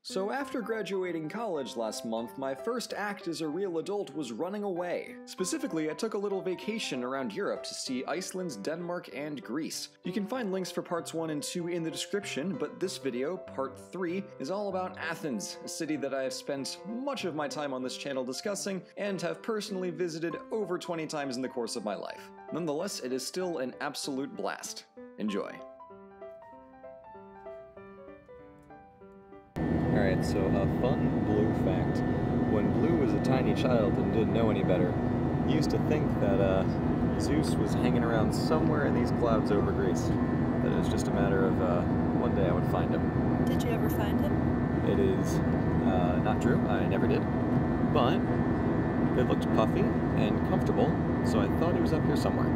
So after graduating college last month, my first act as a real adult was running away. Specifically, I took a little vacation around Europe to see Iceland, Denmark, and Greece. You can find links for parts 1 and 2 in the description, but this video, part 3, is all about Athens, a city that I have spent much of my time on this channel discussing, and have personally visited over 20 times in the course of my life. Nonetheless, it is still an absolute blast. Enjoy. Alright, so a fun Blue fact. When Blue was a tiny child and didn't know any better, he used to think that Zeus was hanging around somewhere in these clouds over Greece. That it was just a matter of one day I would find him. Did you ever find him? It is not true, I never did. But it looked puffy and comfortable, so I thought he was up here somewhere.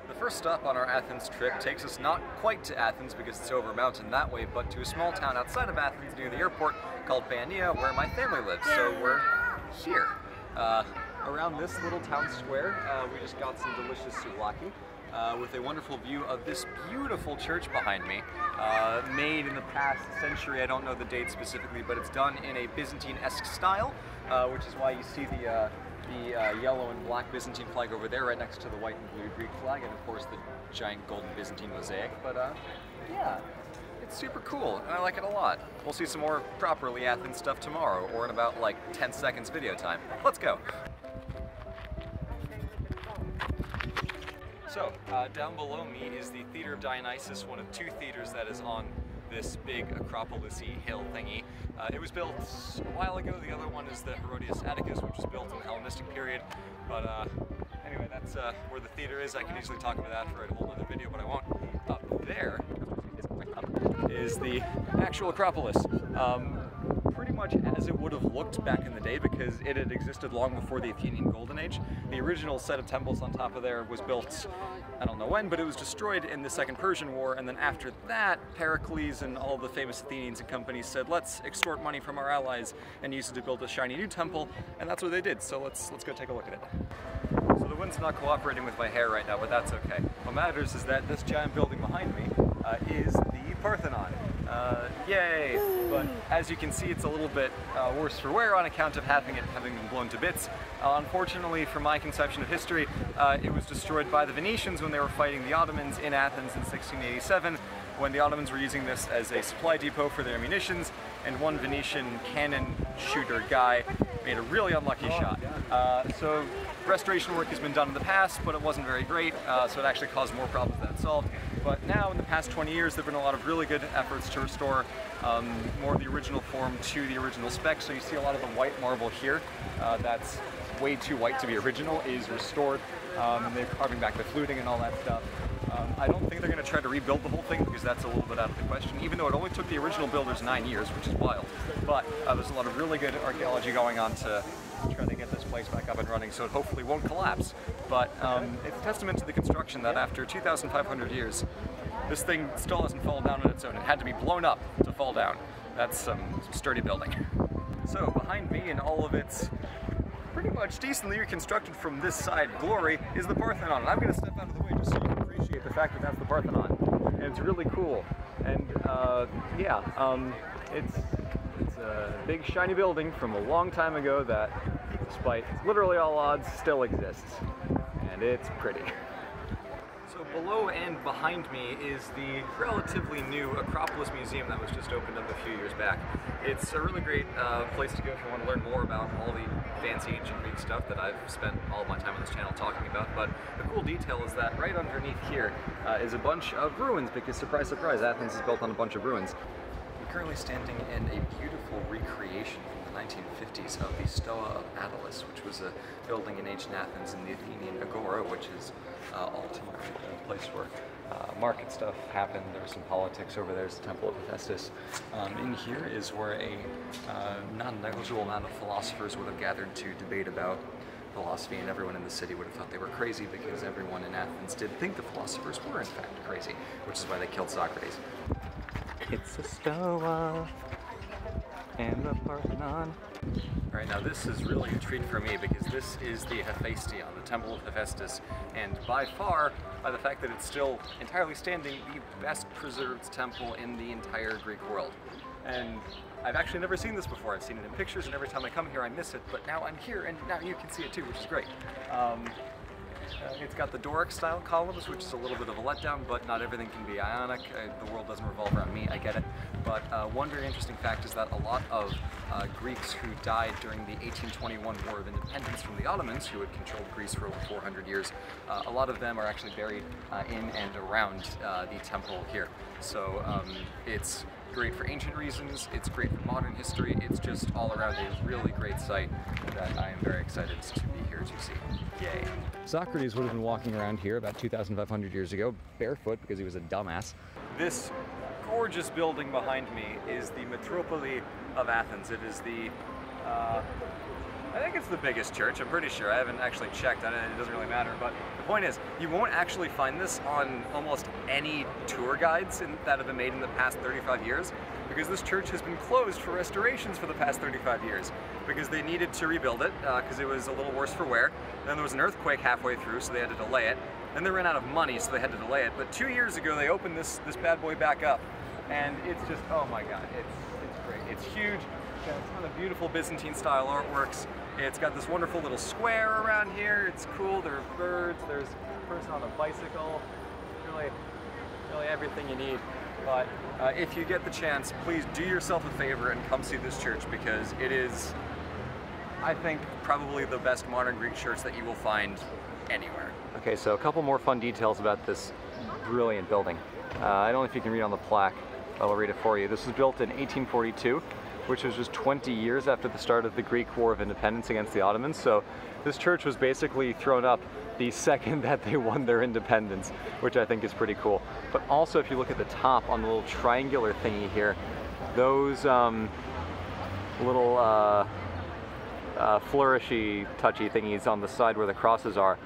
The first stop on our Athens trip takes us not quite to Athens because it's over a mountain that way, but to a small town outside of Athens near the airport called Paeania, where my family lives. So we're here. Around this little town square, we just got some delicious souvlaki with a wonderful view of this beautiful church behind me, made in the past century. I don't know the date specifically, but it's done in a Byzantine-esque style, which is why you see the yellow and black Byzantine flag over there right next to the white and blue Greek flag, and of course the giant golden Byzantine mosaic. But yeah, it's super cool and I like it a lot. We'll see some more properly Athens stuff tomorrow, or in about like 10 seconds video time. Let's go! So, down below me is the Theatre of Dionysus, one of two theaters that is on this big Acropolis-y hill thingy. It was built a while ago. The other one is the Herodias Atticus, which was built in the Hellenistic period. But anyway, that's where the theater is. I can easily talk about that for a whole other video, but I won't. Up there is the actual Acropolis. Pretty much as it would have looked back in the day, because it had existed long before the Athenian Golden Age. The original set of temples on top of there was built, I don't know when, but it was destroyed in the Second Persian War, and then after that, Pericles and all the famous Athenians and companies said, let's extort money from our allies and use it to build a shiny new temple, and that's what they did, so let's go take a look at it. So the wind's not cooperating with my hair right now, but that's okay. What matters is that this giant building behind me is the Parthenon. Yay! But as you can see, it's a little bit worse for wear on account of having been blown to bits. Unfortunately, for my conception of history, it was destroyed by the Venetians when they were fighting the Ottomans in Athens in 1687, when the Ottomans were using this as a supply depot for their munitions, and one Venetian cannon shooter guy made a really unlucky shot. So restoration work has been done in the past, but it wasn't very great, so it actually caused more problems than it solved. But now, in the past 20 years, there have been a lot of really good efforts to restore more of the original form to the original spec. So you see a lot of the white marble here that's way too white to be original is restored. They're carving back the fluting and all that stuff. I don't think they're going to try to rebuild the whole thing, because that's a little bit out of the question, even though it only took the original builders 9 years, which is wild. But there's a lot of really good archaeology going on to try to get this place back up and running, so it hopefully won't collapse. But it's a testament to the construction that after 2,500 years, this thing still hasn't fallen down on its own. It had to be blown up to fall down. That's some sturdy building. So behind me, in all of its pretty much decently reconstructed from this side glory, is the Parthenon. And I'm going to step out of the way just so you can appreciate the fact that that's the Parthenon. And it's really cool. And yeah, it's a big shiny building from a long time ago that, despite literally all odds, still exists. And it's pretty. So below and behind me is the relatively new Acropolis Museum that was just opened up a few years back. It's a really great place to go if you want to learn more about all the fancy ancient Greek stuff that I've spent all of my time on this channel talking about. But the cool detail is that right underneath here is a bunch of ruins, because surprise, surprise, Athens is built on a bunch of ruins. We're currently standing in a beautiful recreation from the 1950s of the Stoa of Attalus, which was a building in ancient Athens in the Athenian Agora, which is ultimately the place where market stuff happened. There was some politics over there. There's the Temple of Vestas. In here is where a non-negligible amount of philosophers would have gathered to debate about philosophy, and everyone in the city would have thought they were crazy, because everyone in Athens did think the philosophers were in fact crazy, which is why they killed Socrates. It's a Stoa and the Parthenon. Alright, now this is really a treat for me, because this is the Hephaestion, the Temple of Hephaestus, and by far, by the fact that it's still entirely standing, the best preserved temple in the entire Greek world. And I've actually never seen this before. I've seen it in pictures, and every time I come here I miss it, but now I'm here and now you can see it too, which is great. It's got the Doric style columns, which is a little bit of a letdown, but not everything can be Ionic. The world doesn't revolve around me, I get it. But one very interesting fact is that a lot of Greeks who died during the 1821 War of Independence from the Ottomans, who had controlled Greece for over 400 years, a lot of them are actually buried in and around the temple here. So it's great for ancient reasons, it's great for modern history, it's just all around a really great site that I am very excited to be here to see. Yay. Socrates would have been walking around here about 2,500 years ago, barefoot because he was a dumbass. This gorgeous building behind me is the Metropolis of Athens. It is the, I think it's the biggest church, I'm pretty sure. I haven't actually checked, it doesn't really matter, but the point is, you won't actually find this on almost any tour guides that have been made in the past 35 years, because this church has been closed for restorations for the past 35 years, because they needed to rebuild it, because it was a little worse for wear. Then there was an earthquake halfway through, so they had to delay it. Then they ran out of money, so they had to delay it. But 2 years ago, they opened this bad boy back up, and it's just, oh my god, it's great. It's huge. It's got a ton of beautiful Byzantine-style artworks. It's got this wonderful little square around here. It's cool. There are birds. There's a person on a bicycle. Really everything you need. But if you get the chance, please do yourself a favor and come see this church, because it is, I think, probably the best modern Greek church that you will find anywhere. Okay, so a couple more fun details about this brilliant building. I don't know if you can read on the plaque, but I'll read it for you. This was built in 1842, which was just 20 years after the start of the Greek War of Independence against the Ottomans. So this church was basically thrown up the second that they won their independence, which I think is pretty cool. But also, if you look at the top on the little triangular thingy here, those little flourishy, touchy thingies on the side where the crosses are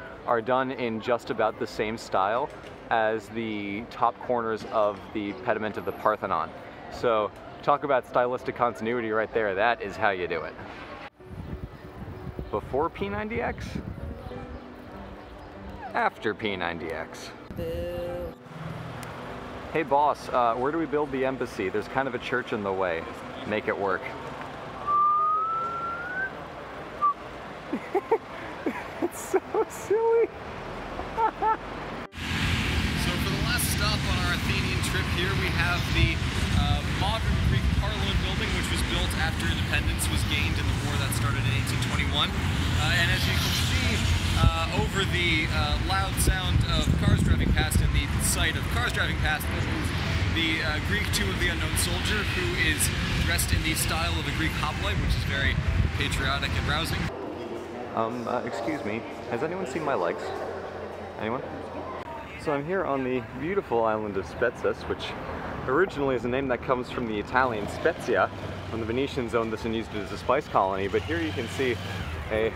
done in just about the same style as the top corners of the pediment of the Parthenon. So talk about stylistic continuity right there. That is how you do it. Before P90X? After P90X. Boo. Hey boss, where do we build the embassy? There's kind of a church in the way. Make it work. It's so silly. So for the last stop on our Athenian trip here, we have the modern Greek Parliament building, which was built after independence was gained in the war that started in 1821. And as you can see, over the loud sound of cars driving past and the sight of cars driving past, this is the Greek tomb of the unknown soldier, who is dressed in the style of a Greek hoplite, which is very patriotic and rousing. Excuse me, has anyone seen my legs? Anyone? So I'm here on the beautiful island of Vestas, which originally is a name that comes from the Italian Spezia, when the Venetians owned this and used it as a spice colony. But here you can see a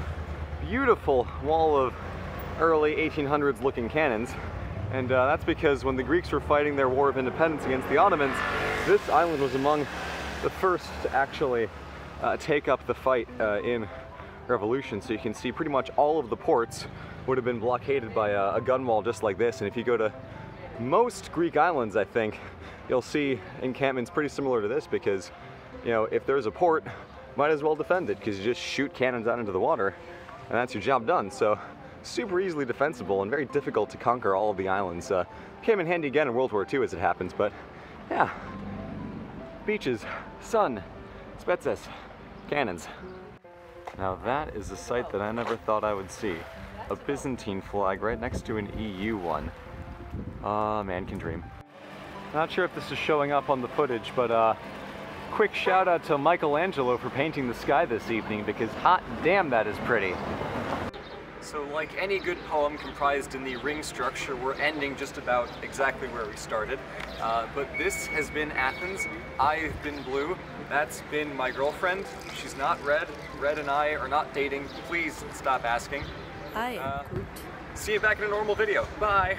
beautiful wall of early 1800s looking cannons, and that's because when the Greeks were fighting their war of independence against the Ottomans, this island was among the first to actually take up the fight in revolution. So you can see pretty much all of the ports would have been blockaded by a gun wall just like this. And if you go to most Greek islands, I think, you'll see encampments pretty similar to this, because, you know, if there's a port, might as well defend it, because you just shoot cannons out into the water and that's your job done. So super easily defensible and very difficult to conquer all of the islands. Came in handy again in World War II as it happens, but yeah. Beaches, sun, Spetses, cannons. Now that is a sight that I never thought I would see. A Byzantine flag right next to an EU one. Man can dream. Not sure if this is showing up on the footage, but quick shout out to Michelangelo for painting the sky this evening, because hot damn that is pretty. So like any good poem comprised in the ring structure, we're ending just about exactly where we started. But this has been Athens. I've been Blue. That's been my girlfriend. She's not Red. Red and I are not dating. Please stop asking. I am Groot. See you back in a normal video. Bye.